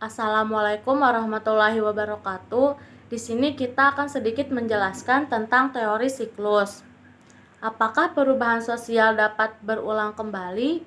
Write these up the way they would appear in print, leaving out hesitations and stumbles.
Assalamualaikum warahmatullahi wabarakatuh. Di sini kita akan sedikit menjelaskan tentang teori siklus. Apakah perubahan sosial dapat berulang kembali?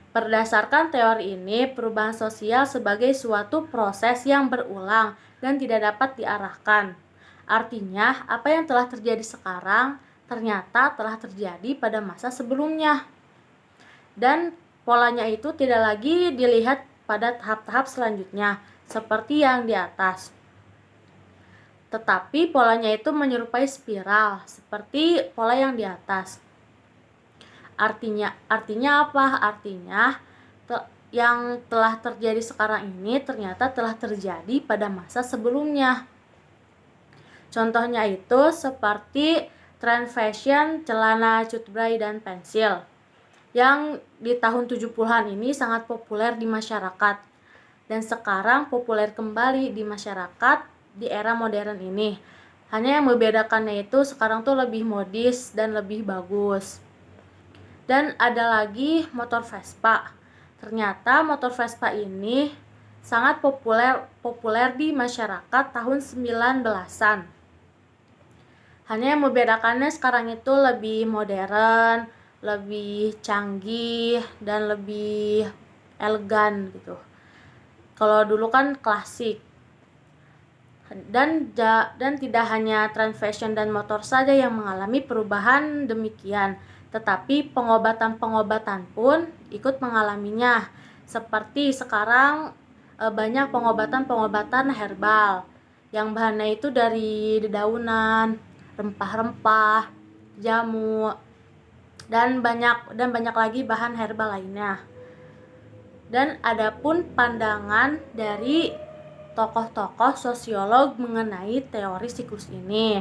Berdasarkan teori ini, perubahan sosial sebagai suatu proses yang berulang dan tidak dapat diarahkan. Artinya, apa yang telah terjadi sekarang ternyata telah terjadi pada masa sebelumnya. Dan polanya itu tidak lagi dilihat pada tahap-tahap selanjutnya, seperti yang di atas. Tetapi polanya itu menyerupai spiral, seperti pola yang di atas. Artinya apa? Artinya yang telah terjadi sekarang ini ternyata telah terjadi pada masa sebelumnya. Contohnya itu seperti tren fashion, celana, cutbray, dan pensil yang di tahun 70-an ini sangat populer di masyarakat dan sekarang populer kembali di masyarakat di era modern ini. Hanya yang membedakannya itu sekarang tuh lebih modis dan lebih bagus. Dan ada lagi motor Vespa. Ternyata motor Vespa ini sangat populer di masyarakat tahun 19-an. Hanya yang membedakannya sekarang itu lebih modern, lebih canggih, dan lebih elegan gitu. Kalau dulu kan klasik. Dan tidak hanya tren fashion dan motor saja yang mengalami perubahan demikian, tetapi pengobatan-pengobatan pun ikut mengalaminya. Seperti sekarang banyak pengobatan-pengobatan herbal yang bahannya itu dari dedaunan, rempah-rempah, jamu, dan banyak lagi bahan herbal lainnya. Dan adapun pandangan dari tokoh-tokoh sosiolog mengenai teori siklus ini.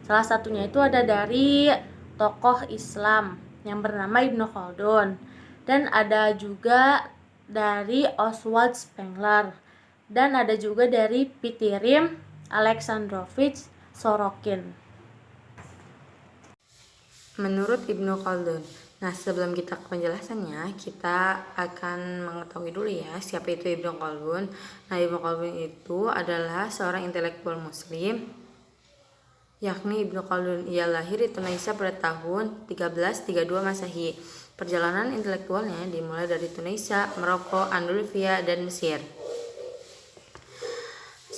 Salah satunya itu ada dari tokoh Islam yang bernama Ibnu Khaldun, dan ada juga dari Oswald Spengler, dan ada juga dari Pitirim Alexandrovich Sorokin. Menurut Ibnu Khaldun. Nah, sebelum kita ke penjelasannya, kita akan mengetahui dulu ya siapa itu Ibnu Khaldun. Nah, Ibnu Khaldun itu adalah seorang intelektual muslim, yakni Ibnu Khaldun. Ia lahir di Tunisia pada tahun 1332 Masehi. Perjalanan intelektualnya dimulai dari Tunisia, Maroko, Andalusia, dan Mesir.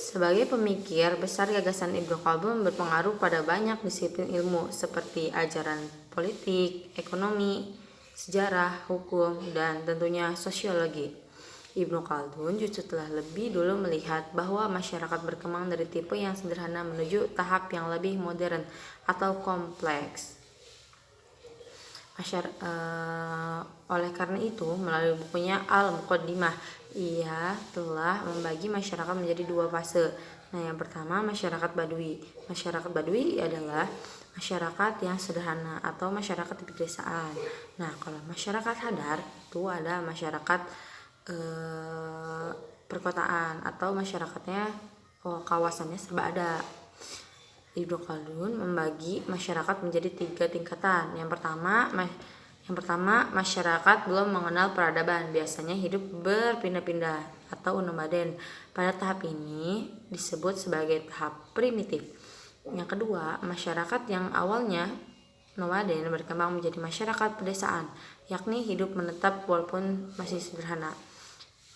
Sebagai pemikir besar, gagasan Ibnu Khaldun berpengaruh pada banyak disiplin ilmu seperti ajaran politik, ekonomi, sejarah, hukum, dan tentunya sosiologi. Ibnu Khaldun justru telah lebih dulu melihat bahwa masyarakat berkembang dari tipe yang sederhana menuju tahap yang lebih modern atau kompleks. Oleh karena itu, melalui bukunya Al-Muqaddimah, ia telah membagi masyarakat menjadi dua fase. Nah, yang pertama masyarakat Badui. Masyarakat Badui adalah masyarakat yang sederhana atau masyarakat di pedesaan. Nah, kalau masyarakat Hadar itu ada masyarakat perkotaan atau masyarakatnya kawasannya serba ada. Ibnu Khaldun membagi masyarakat menjadi 3 tingkatan. Yang pertama masyarakat belum mengenal peradaban, biasanya hidup berpindah-pindah atau nomaden. Pada tahap ini disebut sebagai tahap primitif. Yang kedua, masyarakat yang awalnya nomaden berkembang menjadi masyarakat pedesaan, yakni hidup menetap walaupun masih sederhana.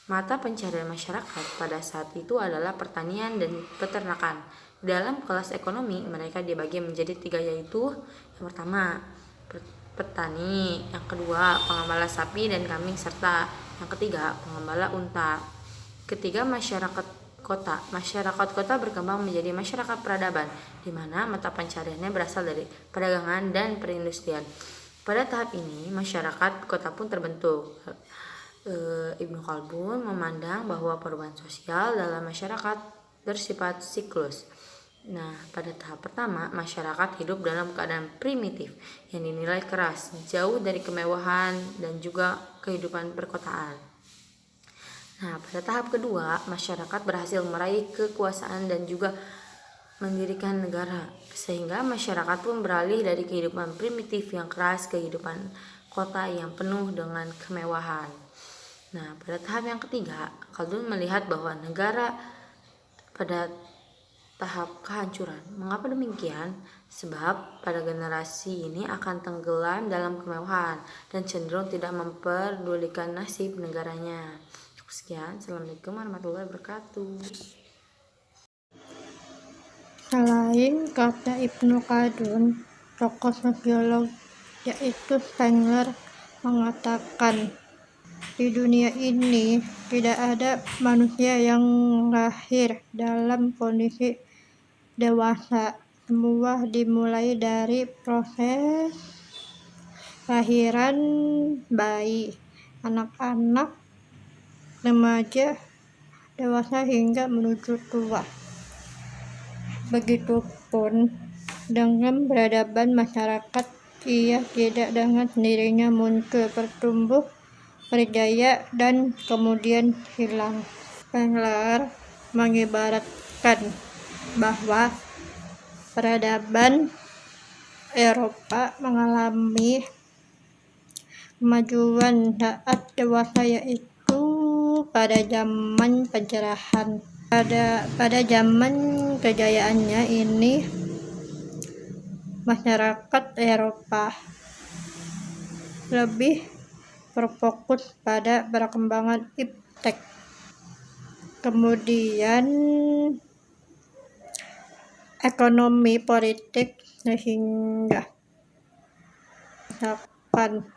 Mata pencaharian masyarakat pada saat itu adalah pertanian dan peternakan. Dalam kelas ekonomi, mereka dibagi menjadi 3, yaitu yang pertama petani, yang kedua pengembala sapi dan kambing, serta yang ketiga pengembala unta. Ketiga, masyarakat kota. Masyarakat kota berkembang menjadi masyarakat peradaban, di mana mata pencahariannya berasal dari perdagangan dan perindustrian. Pada tahap ini, masyarakat kota pun terbentuk. Ibnu Khaldun memandang bahwa perubahan sosial dalam masyarakat bersifat siklus. Nah, pada tahap pertama, masyarakat hidup dalam keadaan primitif yang dinilai keras, jauh dari kemewahan dan juga kehidupan perkotaan. Nah, pada tahap kedua, masyarakat berhasil meraih kekuasaan dan juga mendirikan negara, sehingga masyarakat pun beralih dari kehidupan primitif yang keras ke kehidupan kota yang penuh dengan kemewahan. Nah, pada tahap yang ketiga, Khaldun melihat bahwa negara pada tahap kehancuran. Mengapa demikian? Sebab pada generasi ini akan tenggelam dalam kemewahan dan cenderung tidak memperdulikan nasib negaranya. Sekian, Assalamualaikum warahmatullahi wabarakatuh. Selain kata Ibnu Khaldun, tokoh sosiolog yaitu Spengler mengatakan, di dunia ini tidak ada manusia yang lahir dalam kondisi dewasa. Semua dimulai dari proses lahiran bayi, anak-anak, remaja, dewasa hingga menuju tua. Begitupun dengan peradaban masyarakat, ia tidak dengan sendirinya muncul, bertumbuh, berjaya, dan kemudian hilang. Spengler mengibaratkan bahwa peradaban Eropa mengalami kemajuan saat dewasa, yaitu pada zaman pencerahan. Pada zaman kejayaannya ini, masyarakat Eropa lebih berfokus pada perkembangan iptek. Kemudian ekonomi, politik, sehingga misalkan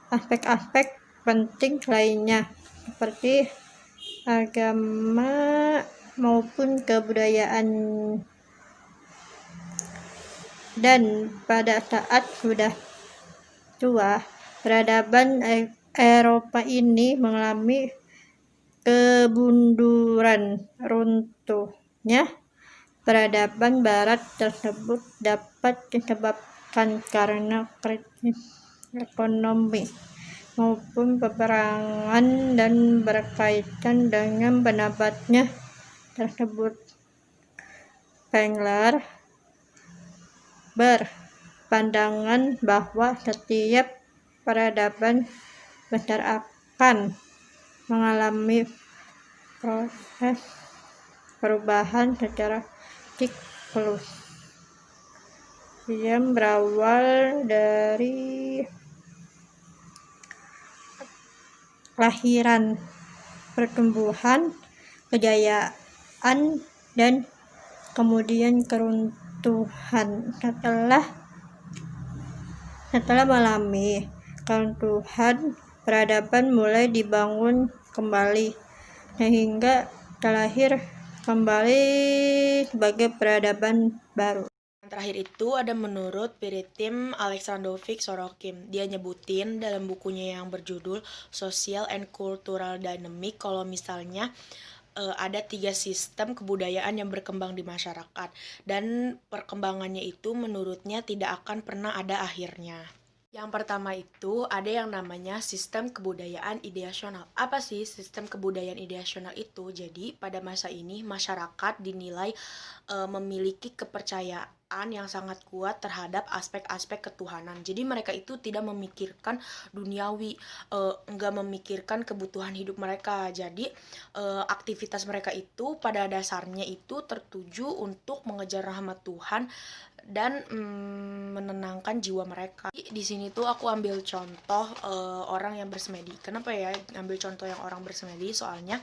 aspek-aspek penting lainnya seperti agama maupun kebudayaan. Dan pada saat sudah tua, peradaban Eropa ini mengalami kebunduran. Runtuhnya peradaban Barat tersebut dapat disebabkan karena krisis ekonomi maupun peperangan dan berkaitan dengan pendapatnya tersebut. Spengler berpandangan bahwa setiap peradaban besar akan mengalami proses perubahan secara siklus yang berawal dari lahiran, pertumbuhan, kejayaan, dan kemudian keruntuhan. Setelah mengalami keruntuhan, peradaban mulai dibangun kembali sehingga terlahir kembali sebagai peradaban baru. Terakhir itu ada menurut Piritim Aleksandrovic Sorokin. Dia nyebutin dalam bukunya yang berjudul Social and Cultural Dynamic kalau misalnya ada 3 sistem kebudayaan yang berkembang di masyarakat dan perkembangannya itu menurutnya tidak akan pernah ada akhirnya. Yang pertama itu ada yang namanya sistem kebudayaan ideasional. Apa sih sistem kebudayaan ideasional itu? Jadi pada masa ini masyarakat dinilai memiliki kepercayaan yang sangat kuat terhadap aspek-aspek ketuhanan. Jadi mereka itu tidak memikirkan duniawi, enggak memikirkan kebutuhan hidup mereka. Jadi aktivitas mereka itu pada dasarnya itu tertuju untuk mengejar rahmat Tuhan dan menenangkan jiwa mereka. Di sini tuh aku ambil contoh orang yang bersemedi. Kenapa ya ambil contoh yang orang bersemedi? Soalnya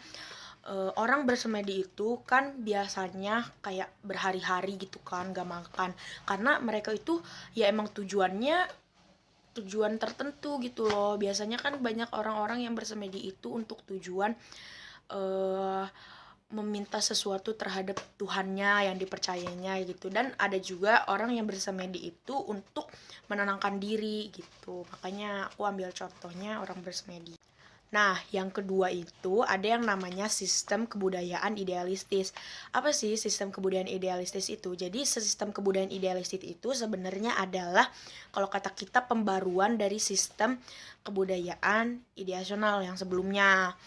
orang bersemedi itu kan biasanya kayak berhari-hari gitu kan gak makan, karena mereka itu ya emang tujuan tertentu gitu loh. Biasanya kan banyak orang-orang yang bersemedi itu untuk tujuan meminta sesuatu terhadap Tuhannya yang dipercayainya gitu. Dan ada juga orang yang bersemedi itu untuk menenangkan diri gitu. Makanya aku ambil contohnya orang bersemedi. Nah, yang kedua itu ada yang namanya sistem kebudayaan idealistis. Apa sih sistem kebudayaan idealistis itu? Jadi sistem kebudayaan idealistis itu sebenarnya adalah kalau kata kita pembaruan dari sistem kebudayaan ideasional yang sebelumnya.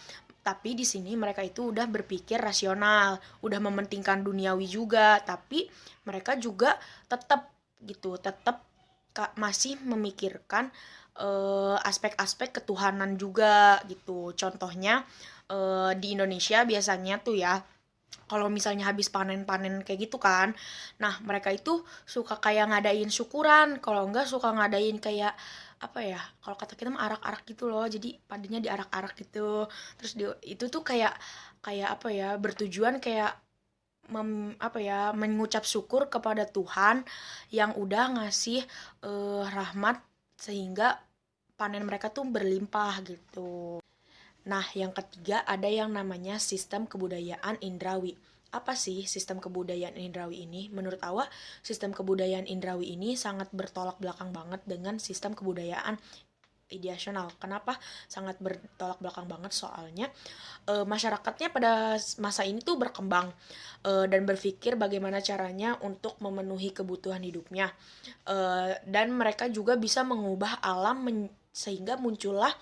Tapi di sini mereka itu udah berpikir rasional, udah mementingkan duniawi juga, tapi mereka juga tetap masih memikirkan aspek-aspek ketuhanan juga gitu. Contohnya di Indonesia biasanya tuh ya, kalau misalnya habis panen-panen kayak gitu kan, nah mereka itu suka kayak ngadain syukuran, kalau enggak suka ngadain kayak apa ya, kalau kata kita mah arak-arak gitu loh, jadi padinya diarak-arak gitu, terus itu tuh kayak kayak apa ya, bertujuan kayak mengucap syukur kepada Tuhan yang udah ngasih rahmat sehingga panen mereka tuh berlimpah gitu. Nah, yang ketiga ada yang namanya sistem kebudayaan indrawi. Apa sih sistem kebudayaan indrawi ini? Menurut Awa, sistem kebudayaan indrawi ini sangat bertolak belakang banget dengan sistem kebudayaan ideasional. Kenapa sangat bertolak belakang banget? Soalnya masyarakatnya pada masa ini tuh berkembang dan berpikir bagaimana caranya untuk memenuhi kebutuhan hidupnya. Dan mereka juga bisa mengubah alam sehingga muncullah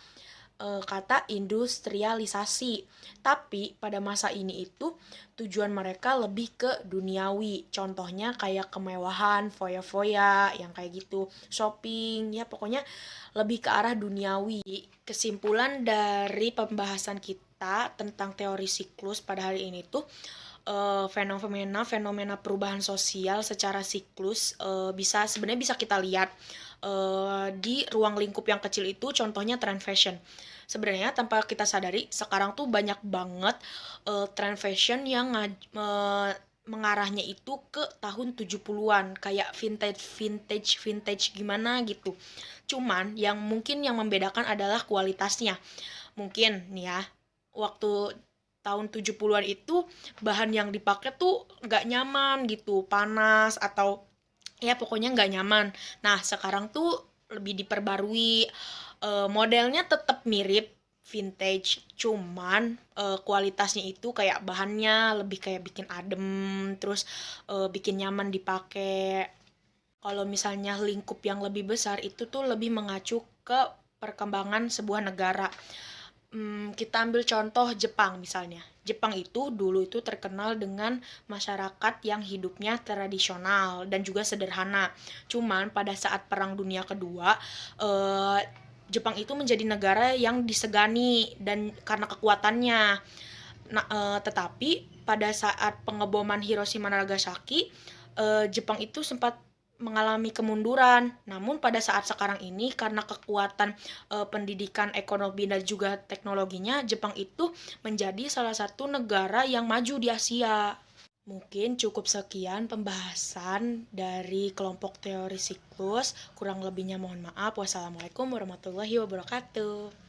kata industrialisasi. Tapi pada masa ini itu tujuan mereka lebih ke duniawi. Contohnya kayak kemewahan, foya-foya, yang kayak gitu, shopping, ya pokoknya lebih ke arah duniawi. Kesimpulan dari pembahasan kita tentang teori siklus pada hari ini tuh fenomena perubahan sosial secara siklus sebenarnya bisa kita lihat di ruang lingkup yang kecil itu, contohnya trend fashion. Sebenarnya tanpa kita sadari sekarang tuh banyak banget trend fashion yang mengarahnya itu ke tahun 70-an, kayak vintage gimana gitu. Cuman yang membedakan adalah kualitasnya. Mungkin nih ya, waktu tahun 70-an itu bahan yang dipakai tuh nggak nyaman gitu, panas atau ya pokoknya nggak nyaman. Nah, sekarang tuh lebih diperbarui, modelnya tetap mirip vintage, cuman kualitasnya itu kayak bahannya lebih kayak bikin adem, terus bikin nyaman dipakai. Kalau misalnya lingkup yang lebih besar itu tuh lebih mengacu ke perkembangan sebuah negara. Kita ambil contoh Jepang misalnya. Jepang itu dulu itu terkenal dengan masyarakat yang hidupnya tradisional dan juga sederhana. Cuman pada saat Perang Dunia Kedua, Jepang itu menjadi negara yang disegani dan karena kekuatannya. Nah, tetapi pada saat pengeboman Hiroshima dan Nagasaki, Jepang itu sempat mengalami kemunduran. Namun pada saat sekarang ini karena kekuatan pendidikan, ekonomi dan juga teknologinya, Jepang itu menjadi salah satu negara yang maju di Asia. Mungkin cukup sekian pembahasan dari kelompok teori siklus. Kurang lebihnya mohon maaf. Wassalamualaikum warahmatullahi wabarakatuh.